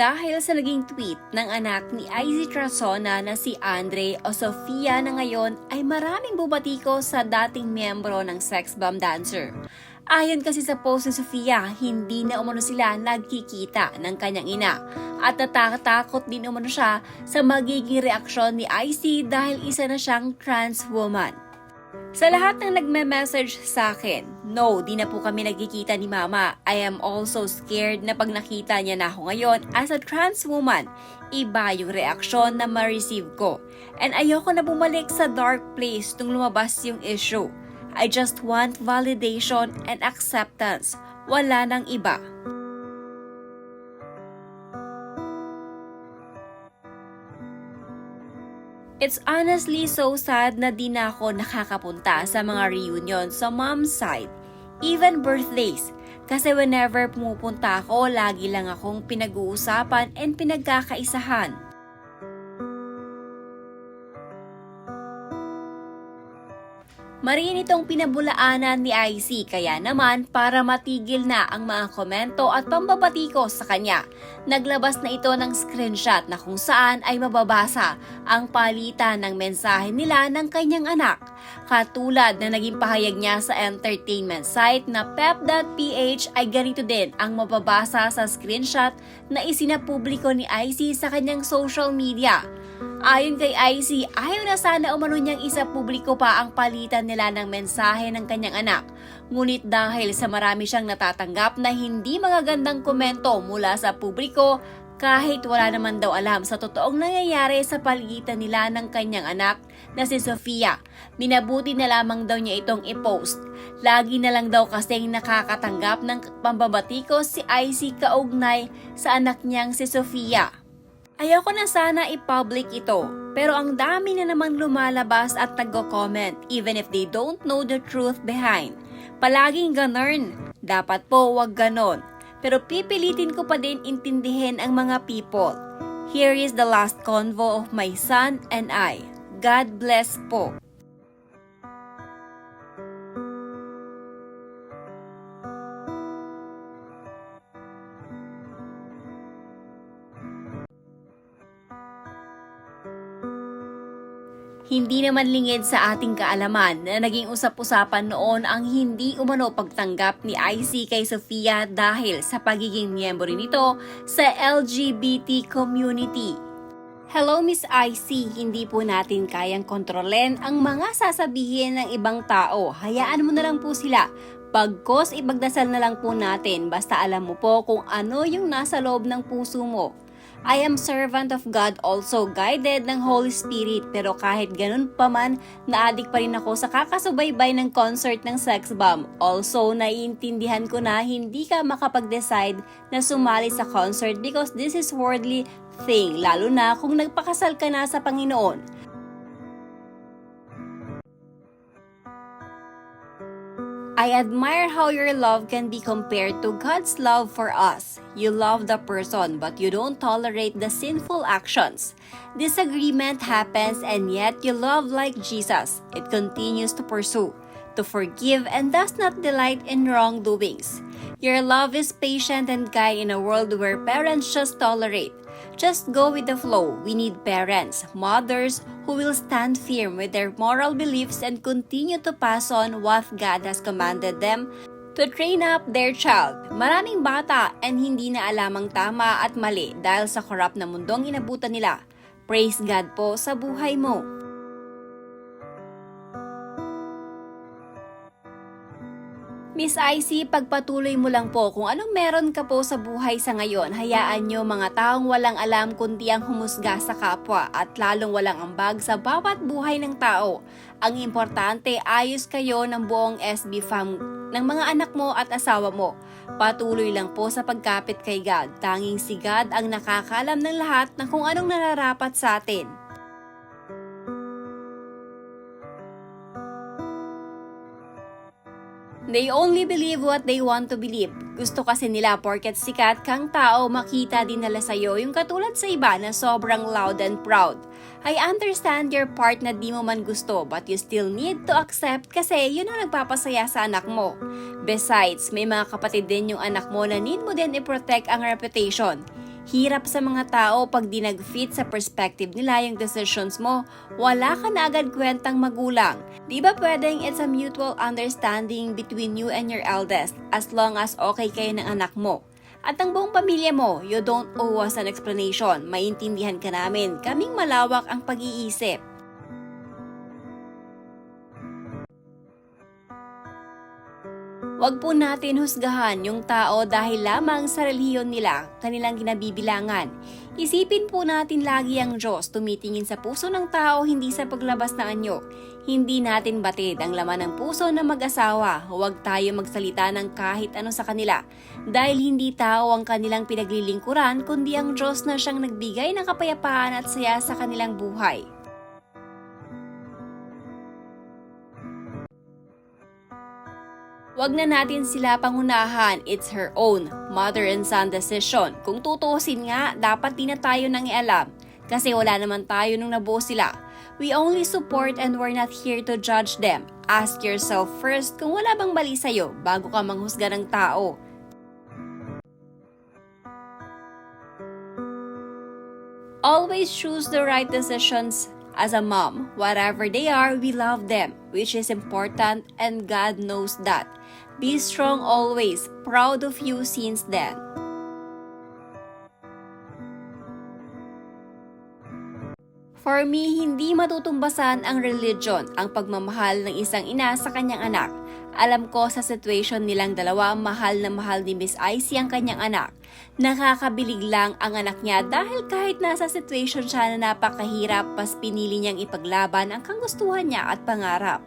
Dahil sa naging tweet ng anak ni Izzy Trasona na si Andre o Sofia na ngayon ay maraming bumatiko sa dating miyembro ng sex bomb dancer. Ayon kasi sa post ni Sofia, hindi na umano sila nagkikita ng kanyang ina at natatakot din umano siya sa magiging reaksyon ni Izzy dahil isa na siyang trans woman. Sa lahat ng nagme-message sa akin, no, di na po kami nagkikita ni Mama. I am also scared na pag nakita niya na ako ngayon as a trans woman, iba yung reaksyon na ma-receive ko. And ayoko na bumalik sa dark place nung lumabas yung issue. I just want validation and acceptance. Wala nang iba. It's honestly so sad na di na ako nakakapunta sa mga reunion sa mom's side, even birthdays. Kasi whenever pumupunta ako, lagi lang akong pinag-uusapan and pinagkakaisahan. Mariin itong pinabulaanan ni Izzy, kaya naman para matigil na ang mga komento at pambabatiko sa kanya, naglabas na ito ng screenshot na kung saan ay mababasa ang palitan ng mensahe nila ng kanyang anak. Katulad na naging pahayag niya sa entertainment site na pep.ph ay ganito din ang mababasa sa screenshot na isinapubliko ni Izzy sa kanyang social media. Ayon kay Izzy, ayaw na sana umano niyang isa publiko pa ang palitan nila ng mensahe ng kanyang anak. Ngunit dahil sa marami siyang natatanggap na hindi magagandang komento mula sa publiko, kahit wala naman daw alam sa totoong nangyayari sa palitan nila ng kanyang anak na si Sofia, minabuti na lamang daw niya itong i-post. Lagi na lang daw kasing nakakatanggap ng pambabatiko si Izzy kaugnay sa anak niyang si Sofia. Ayoko na sana i-public ito, pero ang dami na namang lumalabas at nagko-comment even if they don't know the truth behind. Palaging ganun, dapat po wag ganon. Pero pipilitin ko pa din intindihin ang mga people. Here is the last convo of my son and I. God bless po. Hindi naman lingid sa ating kaalaman na naging usap-usapan noon ang hindi umano pagtanggap ni Izzy kay Sofia dahil sa pagiging miyembro nito sa LGBT community. Hello Miss Izzy, hindi po natin kayang kontrolin ang mga sasabihin ng ibang tao. Hayaan mo na lang po sila. Pagkos ipagdasal na lang po natin, basta alam mo po kung ano yung nasa loob ng puso mo. I am servant of God also, guided ng Holy Spirit, pero kahit ganun pa man, naadik pa rin ako sa kakasubaybay ng concert ng sex bomb. Also, naiintindihan ko na hindi ka makapag-decide na sumali sa concert because this is worldly thing, lalo na kung nagpakasal ka na sa Panginoon. I admire how your love can be compared to God's love for us. You love the person, but you don't tolerate the sinful actions. Disagreement happens, and yet you love like Jesus. It continues to pursue, to forgive, and does not delight in wrongdoings. Your love is patient and kind in a world where parents just tolerate. Just go with the flow. We need parents, mothers, who will stand firm with their moral beliefs and continue to pass on what God has commanded them to train up their child. Maraming bata and hindi na alam ang tama at mali dahil sa korap na mundong inabutan nila. Praise God po sa buhay mo. Miss Izzy, pagpatuloy mo lang po kung anong meron ka po sa buhay sa ngayon. Hayaan nyo mga taong walang alam kundi ang humusga sa kapwa at lalong walang ambag sa bawat buhay ng tao. Ang importante, ayos kayo ng buong SB fam ng mga anak mo at asawa mo. Patuloy lang po sa pagkapit kay God. Tanging si God ang nakakaalam ng lahat ng kung anong nararapat sa atin. They only believe what they want to believe. Gusto kasi nila porket sikat kang tao, makita din nila sa'yo yung katulad sa iba na sobrang loud and proud. I understand your part na di mo man gusto, but you still need to accept kasi yun ang nagpapasaya sa anak mo. Besides, may mga kapatid din yung anak mo na need mo din i-protect ang reputation. Hirap sa mga tao pag di nag-fit sa perspective nila yung decisions mo, wala ka na agad kwentang magulang. Di ba pwedeng it's a mutual understanding between you and your eldest as long as okay kayo ng anak mo? At ang buong pamilya mo, you don't owe us an explanation. Maintindihan ka namin. Kaming malawak ang pag-iisip. Huwag po natin husgahan yung tao dahil lamang sa relihiyon nila, kanilang ginabibilangan. Isipin po natin lagi ang Diyos tumitingin sa puso ng tao, hindi sa paglabas ng anyo. Hindi natin batid ang laman ng puso ng mag-asawa. Huwag tayo magsalita ng kahit ano sa kanila. Dahil hindi tao ang kanilang pinaglilingkuran, kundi ang Diyos na siyang nagbigay ng kapayapaan at saya sa kanilang buhay. Huwag na natin sila pangunahan, it's her own mother and son decision. Kung tutuusin nga, dapat di na tayo nang ialam. Kasi wala naman tayo nung nabuo sila. We only support and we're not here to judge them. Ask yourself first kung wala bang mali sa'yo bago ka manghusga ng tao. Always choose the right decisions. As a mom, whatever they are, we love them, which is important and God knows that. Be strong always, proud of you since then. For me, hindi matutumbasan ang religion, ang pagmamahal ng isang ina sa kanyang anak. Alam ko sa situation nilang dalawa, mahal na mahal ni Miss Icy ang kanyang anak. Nakakabilig lang ang anak niya dahil kahit nasa situation siya na napakahirap, pas pinili niyang ipaglaban ang kagustuhan niya at pangarap.